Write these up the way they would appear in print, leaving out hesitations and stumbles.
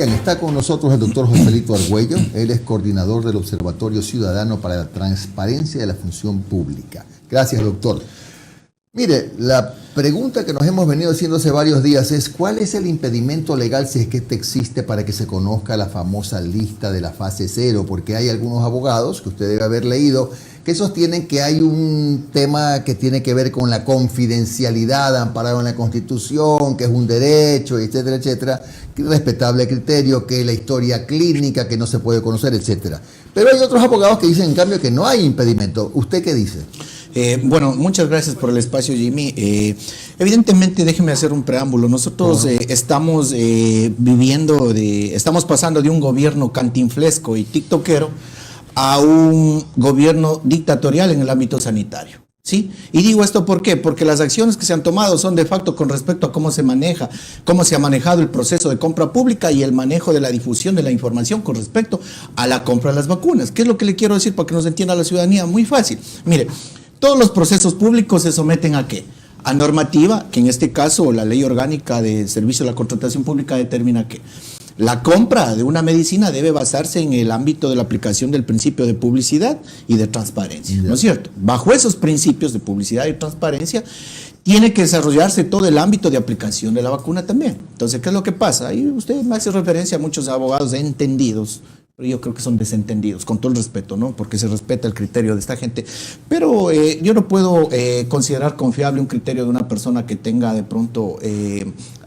Bien, está con nosotros el doctor Joselito Argüello. Él es coordinador del Observatorio Ciudadano para la Transparencia de la Función Pública. Gracias, doctor. Mire, la pregunta que nos hemos venido haciendo hace varios días es ¿cuál es el impedimento legal, si es que este existe, para que se conozca la famosa lista de la fase cero? Porque hay algunos abogados, que usted debe haber leído, que sostienen que hay un tema que tiene que ver con la confidencialidad amparado en la Constitución, que es un derecho, etcétera, etcétera, respetable criterio, que la historia clínica, que no se puede conocer, etcétera. Pero hay otros abogados que dicen, en cambio, que no hay impedimento. ¿Usted qué dice? Bueno, muchas gracias por el espacio, Jimmy. Evidentemente, déjeme hacer un preámbulo. Nosotros estamos estamos pasando de un gobierno cantinflesco y tiktokero a un gobierno dictatorial en el ámbito sanitario, ¿sí? Y digo esto ¿por qué? Porque las acciones que se han tomado son de facto con respecto a cómo se ha manejado el proceso de compra pública y el manejo de la difusión de la información con respecto a la compra de las vacunas. ¿Qué es lo que le quiero decir para que nos entienda la ciudadanía? Muy fácil. Mire, todos los procesos públicos se someten ¿a qué? A normativa, que en este caso la Ley Orgánica de Servicio de la Contratación Pública determina que la compra de una medicina debe basarse en el ámbito de la aplicación del principio de publicidad y de transparencia, ¿no es cierto? Bajo esos principios de publicidad y transparencia tiene que desarrollarse todo el ámbito de aplicación de la vacuna también. Entonces, ¿qué es lo que pasa? Ahí usted me hace referencia a muchos abogados entendidos, pero yo creo que son desentendidos, con todo el respeto, ¿no? Porque se respeta el criterio de esta gente. Pero yo no puedo considerar confiable un criterio de una persona que tenga de pronto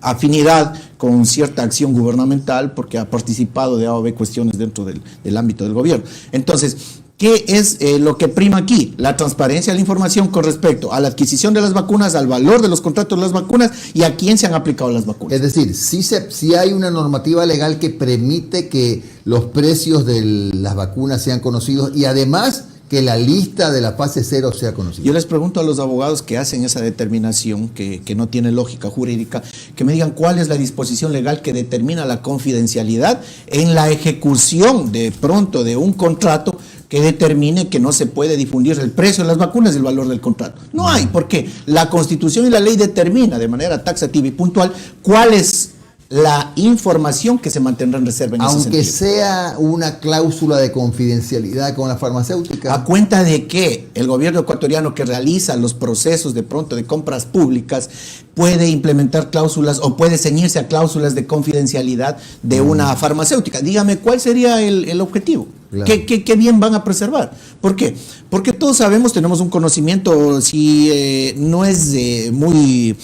afinidad con cierta acción gubernamental porque ha participado de A o B cuestiones dentro del ámbito del gobierno. Entonces, ¿qué es lo que prima aquí? La transparencia de la información con respecto a la adquisición de las vacunas, al valor de los contratos de las vacunas y a quién se han aplicado las vacunas. Es decir, sí hay una normativa legal que permite que los precios de las vacunas sean conocidos y además que la lista de la fase cero sea conocida. Yo les pregunto a los abogados que hacen esa determinación, que no tiene lógica jurídica, que me digan cuál es la disposición legal que determina la confidencialidad en la ejecución de pronto de un contrato que determine que no se puede difundir el precio de las vacunas y el valor del contrato. No hay, porque la Constitución y la ley determina de manera taxativa y puntual cuál es la información que se mantendrá en reserva en ese sentido. Aunque sea una cláusula de confidencialidad con la farmacéutica. A cuenta de que el gobierno ecuatoriano que realiza los procesos de pronto de compras públicas puede implementar cláusulas o puede ceñirse a cláusulas de confidencialidad de una farmacéutica. Dígame, ¿cuál sería el objetivo? Claro. ¿Qué bien van a preservar? ¿Por qué? Porque todos sabemos, tenemos un conocimiento, si no es muy,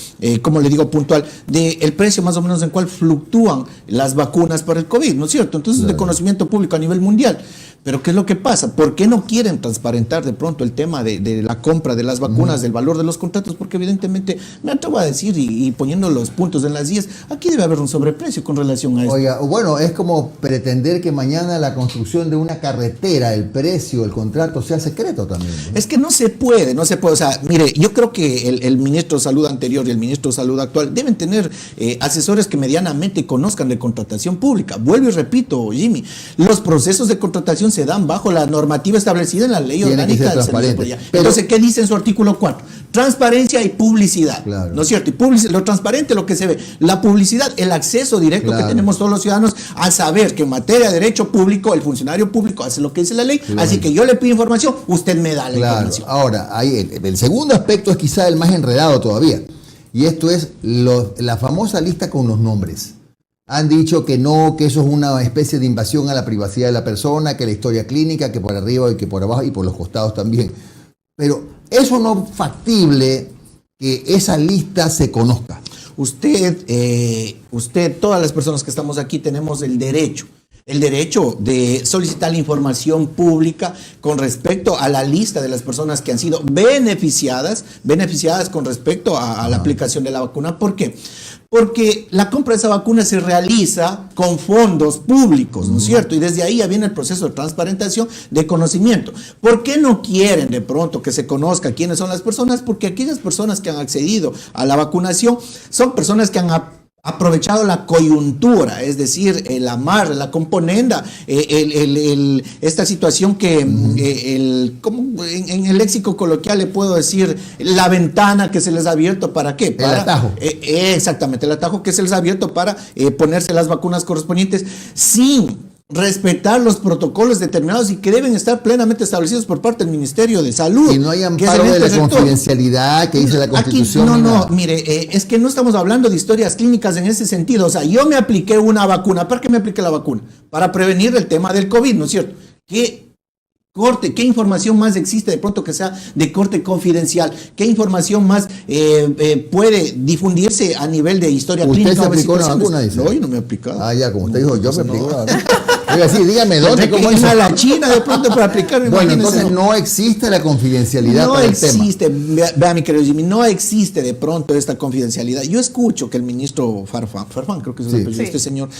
como le digo, puntual, del precio más o menos en cual fluctúan las vacunas para el COVID, ¿no es cierto? Entonces, claro, de conocimiento público a nivel mundial. Pero ¿qué es lo que pasa? ¿Por qué no quieren transparentar de pronto el tema de la compra de las vacunas, del valor de los contratos? Porque evidentemente, me atrevo a decir, y poniendo los puntos en las IES, aquí debe haber un sobreprecio con relación a esto. Oiga, bueno, es como pretender que mañana la construcción de una carretera, el precio, el contrato sea secreto también, ¿no? Es que no se puede. O sea, mire, yo creo que el ministro de Salud anterior y el ministro de Salud actual deben tener asesores que medianamente conozcan de contratación pública. Vuelvo y repito, Jimmy, los procesos de contratación se dan bajo la normativa establecida en la ley orgánica del servicio. Entonces, ¿qué dice en su artículo 4? Transparencia y publicidad, claro, ¿no es cierto? Y lo transparente, lo que se ve, la publicidad, el acceso directo, claro, que tenemos todos los ciudadanos a saber que en materia de derecho público, el funcionario público hace lo que dice la ley, claro, así que yo le pido información, usted me da la información. Ahora, el segundo aspecto es quizá el más enredado todavía, y esto es la famosa lista con los nombres. Han dicho que no, que eso es una especie de invasión a la privacidad de la persona, que la historia clínica, que por arriba y que por abajo y por los costados también. Pero eso no es factible que esa lista se conozca. Usted, todas las personas que estamos aquí tenemos el derecho de solicitar la información pública con respecto a la lista de las personas que han sido beneficiadas con respecto a la aplicación de la vacuna. ¿Por qué? Porque la compra de esa vacuna se realiza con fondos públicos, ¿no es cierto? Y desde ahí ya viene el proceso de transparentación de conocimiento. ¿Por qué no quieren de pronto que se conozca quiénes son las personas? Porque aquellas personas que han accedido a la vacunación son personas que han aprovechado la coyuntura, es decir, el amarre, la componenda, esta situación que como en el léxico coloquial le puedo decir, la ventana que se les ha abierto, ¿para qué? Para, el atajo. Exactamente, el atajo que se les ha abierto para ponerse las vacunas correspondientes sin respetar los protocolos determinados y que deben estar plenamente establecidos por parte del Ministerio de Salud. Y no hay amparo de la confidencialidad que dice la Constitución. Aquí, mire, es que no estamos hablando de historias clínicas en ese sentido. O sea, yo me apliqué una vacuna. ¿Para qué me apliqué la vacuna? Para prevenir el tema del COVID, ¿no es cierto? ¿Qué información más existe de pronto que sea de corte confidencial? ¿Qué información más puede difundirse a nivel de historia clínica? ¿Usted se aplicó una vacuna? Dice. No, yo no me he aplicado. Ah, ya, como usted dijo, yo me apliqué una vacuna. Oiga, sí, dígame, ¿dónde? ¿Cómo es a la China de pronto para aplicar? Bueno, entonces no existe la confidencialidad no para el existe, tema. Vea, mi querido Jimmy, no existe de pronto esta confidencialidad. Yo escucho que el ministro Farfán, creo que es el apellido de este señor,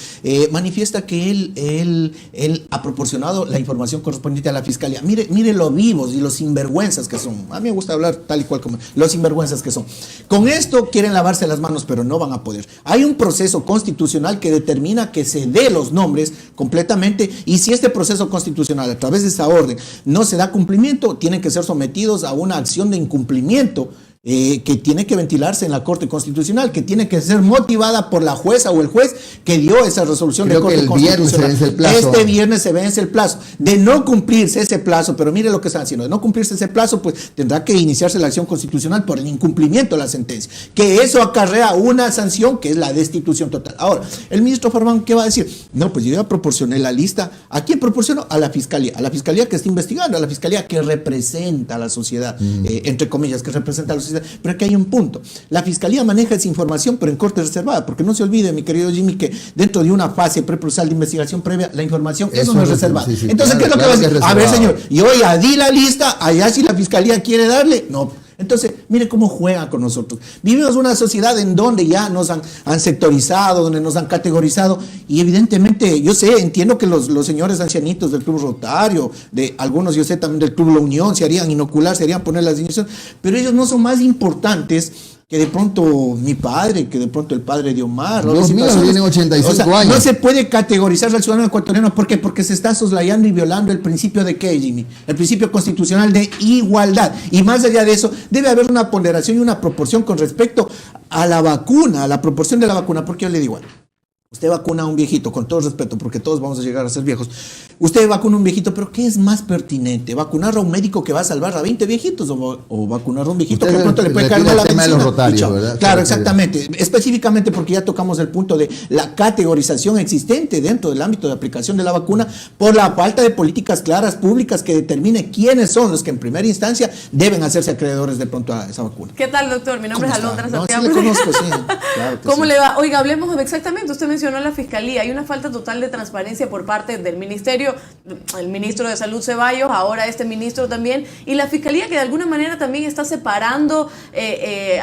manifiesta que él ha proporcionado la información correspondiente a la fiscalía. Mire lo vivos y los sinvergüenzas que son. A mí me gusta hablar tal y cual como los sinvergüenzas que son. Con esto quieren lavarse las manos, pero no van a poder. Hay un proceso constitucional que determina que se dé los nombres completamente, y si este proceso constitucional a través de esa orden no se da cumplimiento, tienen que ser sometidos a una acción de incumplimiento que tiene que ventilarse en la Corte Constitucional, que tiene que ser motivada por la jueza o el juez que dio esa resolución de Corte Constitucional. Este viernes se vence el plazo. De no cumplirse ese plazo, pero mire lo que están haciendo, de no cumplirse ese plazo, pues tendrá que iniciarse la acción constitucional por el incumplimiento de la sentencia, que eso acarrea una sanción que es la destitución total. Ahora, el ministro Farfán, ¿qué va a decir? No, pues yo ya proporcioné la lista. ¿A quién proporcionó? A la fiscalía que está investigando, a la fiscalía que representa a la sociedad, entre comillas, que representa a la sociedad. Pero aquí hay un punto. La fiscalía maneja esa información, pero en corte reservada, porque no se olvide, mi querido Jimmy, que dentro de una fase preprocesal de investigación previa, la información, eso no es reservada. Sí, entonces, ¿qué es lo que va a decir? A ver, señor, yo ya di la lista, allá si la fiscalía quiere darle, no. Entonces, mire cómo juegan con nosotros. Vivimos una sociedad en donde ya nos han sectorizado, donde nos han categorizado, y evidentemente, yo sé, entiendo que los señores ancianitos del Club Rotario, de algunos, yo sé también del Club La Unión, se harían inocular, se harían poner las inyecciones, pero ellos no son más importantes que de pronto mi padre, que de pronto el padre de Omar. Los míos tienen 85 años. No se puede categorizar al ciudadano ecuatoriano. ¿Por qué? Porque se está soslayando y violando el principio de ¿qué, Jimmy? El principio constitucional de igualdad. Y más allá de eso, debe haber una ponderación y una proporción con respecto a la vacuna, a la proporción de la vacuna. Porque yo le digo, usted vacuna a un viejito, con todo respeto, porque todos vamos a llegar a ser viejos. Usted vacuna a un viejito, pero ¿qué es más pertinente? ¿Vacunar a un médico que va a salvar a 20 viejitos o vacunar a un viejito que de pronto le puede caer mal la medicina? De los rotarios, ¿verdad? Claro, exactamente. Específicamente porque ya tocamos el punto de la categorización existente dentro del ámbito de aplicación de la vacuna por la falta de políticas claras, públicas, que determine quiénes son los que en primera instancia deben hacerse acreedores de pronto a esa vacuna. ¿Qué tal, doctor? Mi nombre es Alondra Santiago. Sí, le conozco, sí. Claro que ¿Cómo sí le va? Oiga, hablemos exactamente. Usted mencionó la fiscalía. Hay una falta total de transparencia por parte del ministerio, el ministro de Salud Ceballos, ahora este ministro también, y la fiscalía que de alguna manera también está separando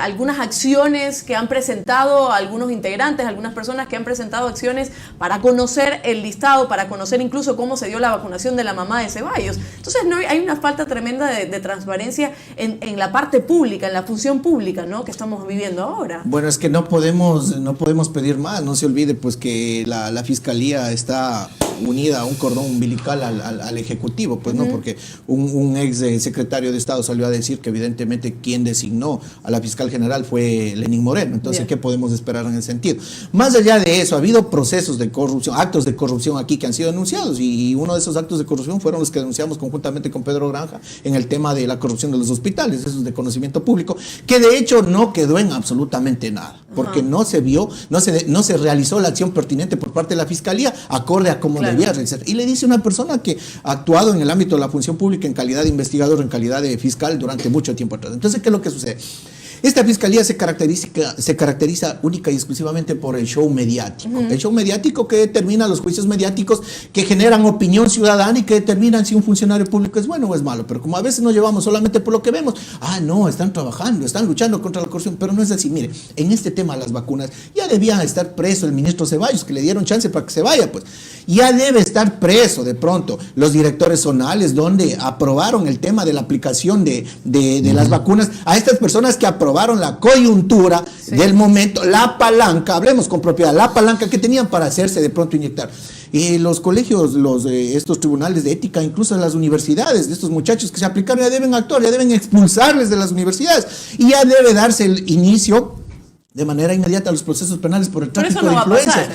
algunas acciones que han presentado algunos integrantes, algunas personas que han presentado acciones para conocer el listado, para conocer incluso cómo se dio la vacunación de la mamá de Ceballos. Entonces hay una falta tremenda de transparencia en la parte pública, en la función pública, ¿no?, que estamos viviendo ahora. Bueno, es que no podemos pedir más. No se olvide pues que la fiscalía está unida a un cordón umbilical al ejecutivo, pues no, porque un ex secretario de Estado salió a decir que evidentemente quien designó a la fiscal general fue Lenín Moreno. Entonces, ¿qué podemos esperar en ese sentido? Más allá de eso, ha habido procesos de corrupción, actos de corrupción aquí que han sido denunciados, y uno de esos actos de corrupción fueron los que denunciamos conjuntamente con Pedro Granja en el tema de la corrupción de los hospitales, eso es de conocimiento público, que de hecho no quedó en absolutamente nada, porque no se vio, no se realizó la acción pertinente por parte de la fiscalía acorde a cómo debía realizar. Y le dice una persona que ha actuado en el ámbito de la función pública en calidad de investigador, en calidad de fiscal durante mucho tiempo atrás. Entonces, ¿qué es lo que sucede? Esta fiscalía se caracteriza única y exclusivamente por el show mediático. El show mediático que determina los juicios mediáticos que generan opinión ciudadana y que determinan si un funcionario público es bueno o es malo. Pero como a veces nos llevamos solamente por lo que vemos, no, están trabajando, están luchando contra la corrupción, pero no es así. Mire, en este tema de las vacunas ya debía estar preso el ministro Ceballos, que le dieron chance para que se vaya, pues. Ya debe estar preso de pronto los directores zonales donde aprobaron el tema de la aplicación de las vacunas a estas personas que aprobaron aprobaron la coyuntura del momento, la palanca, hablemos con propiedad, la palanca que tenían para hacerse de pronto inyectar. Los colegios, estos tribunales de ética, incluso las universidades, de estos muchachos que se aplicaron, ya deben actuar, ya deben expulsarles de las universidades y ya debe darse el inicio de manera inmediata a los procesos penales por el tráfico de influencias.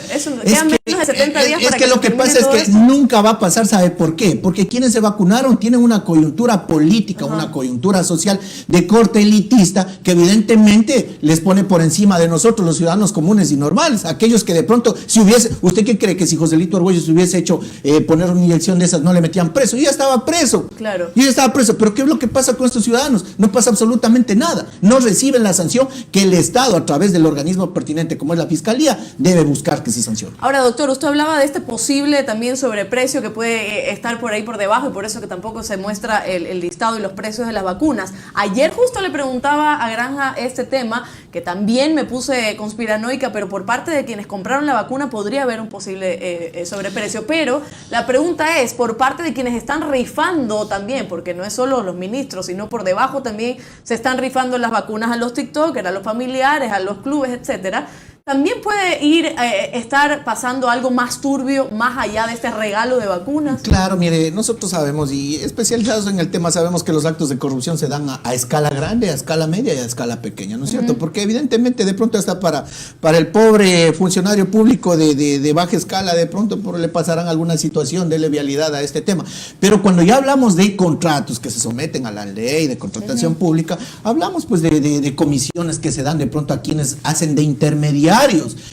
Quedan menos de 70 días para que lo que pasa es que esto. nunca va a pasar, ¿sabe por qué? Porque quienes se vacunaron tienen una coyuntura política, una coyuntura social de corte elitista que evidentemente les pone por encima de nosotros, los ciudadanos comunes y normales, aquellos que de pronto, si hubiese, ¿usted qué cree que si Joselito Argüello se hubiese hecho poner una inyección de esas, no le metían preso? Yo ya estaba preso. Claro. Yo ya estaba preso, pero ¿qué es lo que pasa con estos ciudadanos? No pasa absolutamente nada. No reciben la sanción que el Estado, a través del organismo pertinente como es la Fiscalía, debe buscar que se sancione. Ahora, doctor, usted hablaba de este posible también sobreprecio que puede estar por ahí por debajo y por eso que tampoco se muestra el listado y los precios de las vacunas. Ayer justo le preguntaba a Granja este tema, que también me puse conspiranoica, pero por parte de quienes compraron la vacuna podría haber un posible sobreprecio. Pero la pregunta es, por parte de quienes están rifando también, porque no es solo los ministros, sino por debajo también se están rifando las vacunas a los TikTokers, a los familiares, a los clubes, etcétera. También puede estar pasando algo más turbio más allá de este regalo de vacunas. Claro, mire, nosotros sabemos y especializados en el tema sabemos que los actos de corrupción se dan a escala grande, a escala media y a escala pequeña, ¿no es cierto? Porque evidentemente de pronto hasta para el pobre funcionario público de baja escala de pronto le pasarán alguna situación de vialidad a este tema. Pero cuando ya hablamos de contratos que se someten a la ley de contratación pública, hablamos pues de comisiones que se dan de pronto a quienes hacen de intermediarios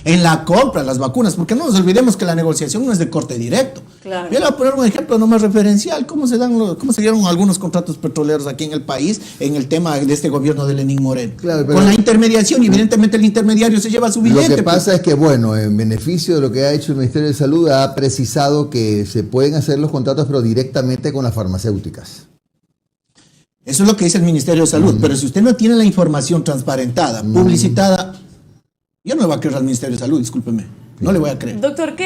en la compra de las vacunas, porque no nos olvidemos que la negociación no es de corte directo. Claro. Yo le voy a poner un ejemplo nomás referencial, cómo se dieron algunos contratos petroleros aquí en el país en el tema de este gobierno de Lenín Moreno. Claro, con la intermediación, y evidentemente el intermediario se lleva su billete. Lo que pasa es que, bueno, en beneficio de lo que ha hecho el Ministerio de Salud, ha precisado que se pueden hacer los contratos, pero directamente con las farmacéuticas. Eso es lo que dice el Ministerio de Salud, pero si usted no tiene la información transparentada, publicitada, yo no le voy a creer al Ministerio de Salud, discúlpeme. No le voy a creer. Doctor, ¿qué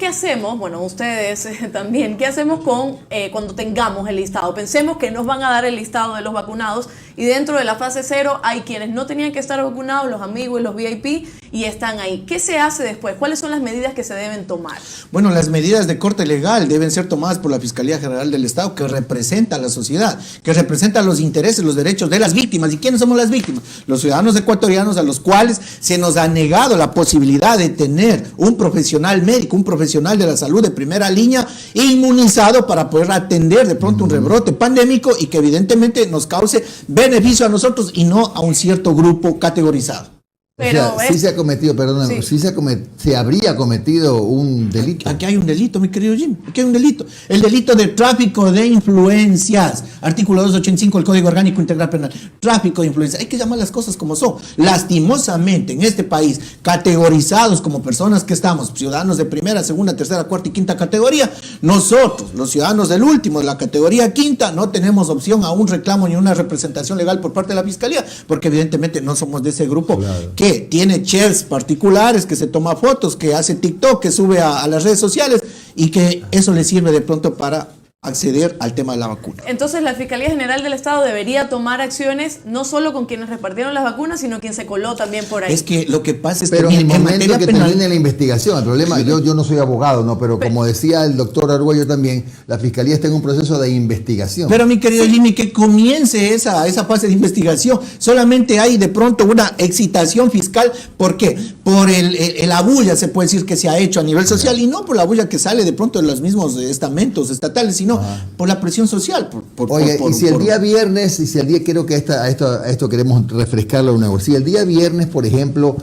hacemos? Bueno, ustedes también. ¿Qué hacemos con cuando tengamos el listado? Pensemos que nos van a dar el listado de los vacunados y dentro de la fase 0 hay quienes no tenían que estar vacunados, los amigos y los VIP, y están ahí. ¿Qué se hace después? ¿Cuáles son las medidas que se deben tomar? Bueno, las medidas de corte legal deben ser tomadas por la Fiscalía General del Estado, que representa a la sociedad, que representa los intereses, los derechos de las víctimas. ¿Y quiénes somos las víctimas? Los ciudadanos ecuatorianos a los cuales se nos ha negado la posibilidad de tener un profesional médico, un profesional de la salud de primera línea inmunizado para poder atender de pronto un rebrote pandémico y que evidentemente nos cause beneficio a nosotros y no a un cierto grupo categorizado. Pero o sea, sí se ha cometido, perdóname, sí se habría cometido un delito. Aquí hay un delito, mi querido Jim, aquí hay un delito. El delito de tráfico de influencias, artículo 285 del Código Orgánico Integral Penal. Tráfico de influencias, hay que llamar las cosas como son. Lastimosamente, en este país, categorizados como personas que estamos, ciudadanos de primera, segunda, tercera, cuarta y quinta categoría, nosotros, los ciudadanos del último, de la categoría quinta, no tenemos opción a un reclamo ni una representación legal por parte de la Fiscalía, porque evidentemente no somos de ese grupo. Claro. Que tiene chefs particulares, que se toma fotos, que hace TikTok, que sube a las redes sociales y que eso le sirve de pronto para acceder al tema de la vacuna. Entonces la Fiscalía General del Estado debería tomar acciones no solo con quienes repartieron las vacunas, sino quien se coló también por ahí. Es que lo que pasa es pero que en el momento que penal, termine la investigación, el problema, yo no soy abogado, no, pero como decía el doctor Argüello también, la Fiscalía está en un proceso de investigación. Pero mi querido Jimmy, que comience esa fase de investigación, solamente hay de pronto una excitación fiscal, ¿por qué? Por la bulla, se puede decir, que se ha hecho a nivel social, y no por la bulla que sale de pronto de los mismos estamentos estatales, sino por la presión social. Oye, y si el día viernes, creo que a esto queremos refrescarlo de nuevo, si el día viernes, por ejemplo,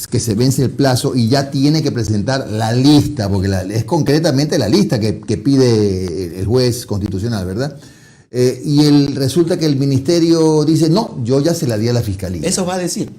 que se vence el plazo y ya tiene que presentar la lista, porque es concretamente la lista que pide el juez constitucional, ¿verdad? Y resulta que el ministerio dice, no, yo ya se la di a la Fiscalía. Eso va a decir.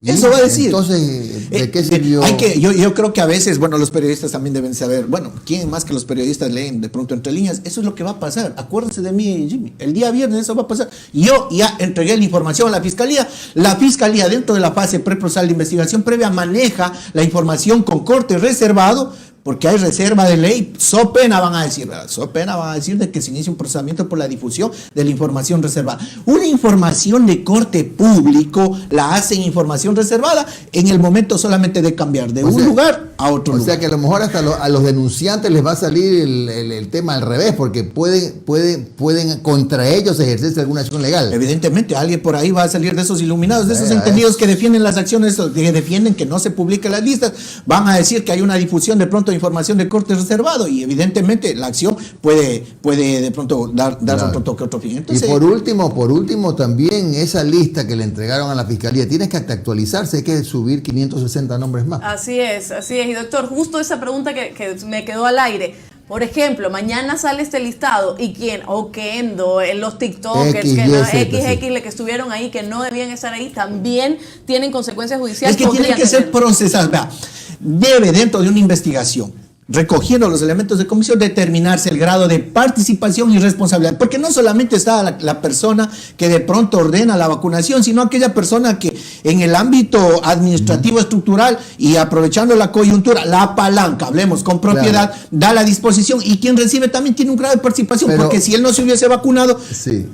Eso va a decir. Entonces, ¿de qué sirvió? Yo creo que a veces, bueno, los periodistas también deben saber, bueno, ¿quién más que los periodistas leen de pronto entre líneas? Eso es lo que va a pasar. Acuérdense de mí, Jimmy. El día viernes eso va a pasar. Yo ya entregué la información a la Fiscalía. La Fiscalía, dentro de la fase preprocesal de investigación previa, maneja la información con corte reservado porque hay reserva de ley, so pena van a decir, ¿verdad? So pena van a decir de que se inicie un procesamiento por la difusión de la información reservada. Una información de corte público la hacen información reservada en el momento solamente de cambiar de un lugar a otro lugar. O sea que a lo mejor hasta a los denunciantes les va a salir el tema al revés, porque pueden contra ellos ejercerse alguna acción legal. Evidentemente, alguien por ahí va a salir de esos iluminados, de esos entendidos que defienden las acciones, que defienden que no se publiquen las listas, van a decir que hay una difusión de pronto de información de corte reservado, y evidentemente la acción puede de pronto dar otro toque, otro fin. Entonces, y por último también esa lista que le entregaron a la Fiscalía tiene que actualizarse, hay que subir 560 nombres más. Así es. Y doctor, justo esa pregunta que me quedó al aire. Por ejemplo, mañana sale este listado y quién, Oquendo, los TikTokers, que estuvieron ahí, que no debían estar ahí, también tienen consecuencias judiciales. Es que tienen que ser procesados. Debe, dentro de una investigación, recogiendo los elementos de comisión, determinarse el grado de participación y responsabilidad, porque no solamente está la persona que de pronto ordena la vacunación, sino aquella persona que en el ámbito administrativo estructural y aprovechando la coyuntura, la palanca, hablemos con propiedad, da la disposición, y quien recibe también tiene un grado de participación, porque si él no se hubiese vacunado,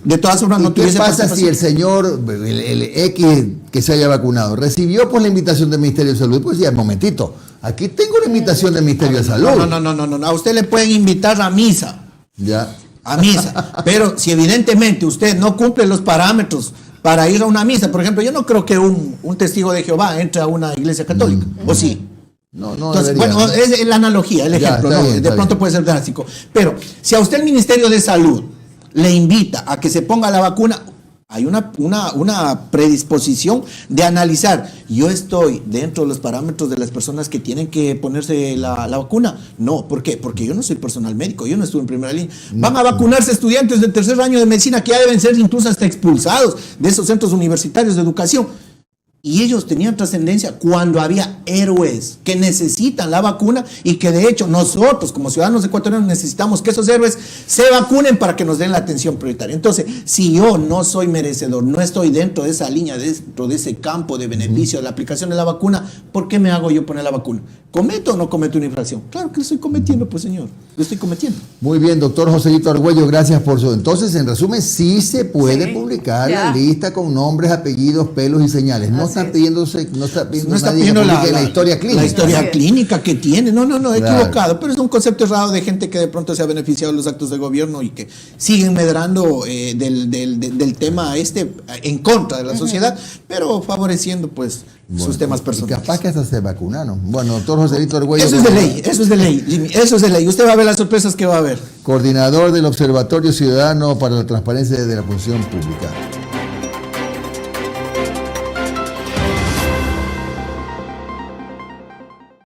de todas formas no tuviese participación. ¿Qué pasa si el señor, el X que se haya vacunado, recibió por la invitación del Ministerio de Salud? Pues ya, momentito, aquí tengo una invitación del Ministerio de Salud. No, a usted le pueden invitar a misa. Ya. A misa. Pero si evidentemente usted no cumple los parámetros para ir a una misa, por ejemplo, yo no creo que un testigo de Jehová entre a una iglesia católica, ¿o sí? No, entonces, bueno, es la analogía, el ejemplo, ¿no? De pronto puede ser drástico. Pero si a usted el Ministerio de Salud le invita a que se ponga la vacuna, hay una predisposición de analizar, yo estoy dentro de los parámetros de las personas que tienen que ponerse la vacuna. No, ¿por qué? Porque yo no soy personal médico, yo no estuve en primera línea. Van a vacunarse estudiantes del tercer año de medicina que ya deben ser incluso hasta expulsados de esos centros universitarios de educación. Y ellos tenían trascendencia cuando había héroes que necesitan la vacuna, y que de hecho nosotros como ciudadanos ecuatorianos necesitamos que esos héroes se vacunen para que nos den la atención prioritaria. Entonces, si yo no soy merecedor, no estoy dentro de esa línea, dentro de ese campo de beneficio de la aplicación de la vacuna, ¿por qué me hago yo poner la vacuna? ¿Cometo o no cometo una infracción? Claro que lo estoy cometiendo, pues señor, lo estoy cometiendo. Muy bien, doctor Joselito Argüello, gracias por su... Entonces, en resumen, sí se puede publicar la lista con nombres, apellidos, pelos y señales. No está pidiendo la historia clínica. La historia clínica que tiene. No, equivocado. Pero es un concepto errado de gente que de pronto se ha beneficiado de los actos de gobierno y que siguen medrando del tema en contra de la sociedad, pero favoreciendo pues sus temas personales. Y capaz que hasta se vacunaron. Bueno, doctor Joselito Argüello. Eso es de ley, Jimmy, eso es de ley. Usted va a ver las sorpresas que va a haber. Coordinador del Observatorio Ciudadano para la Transparencia de la Función Pública.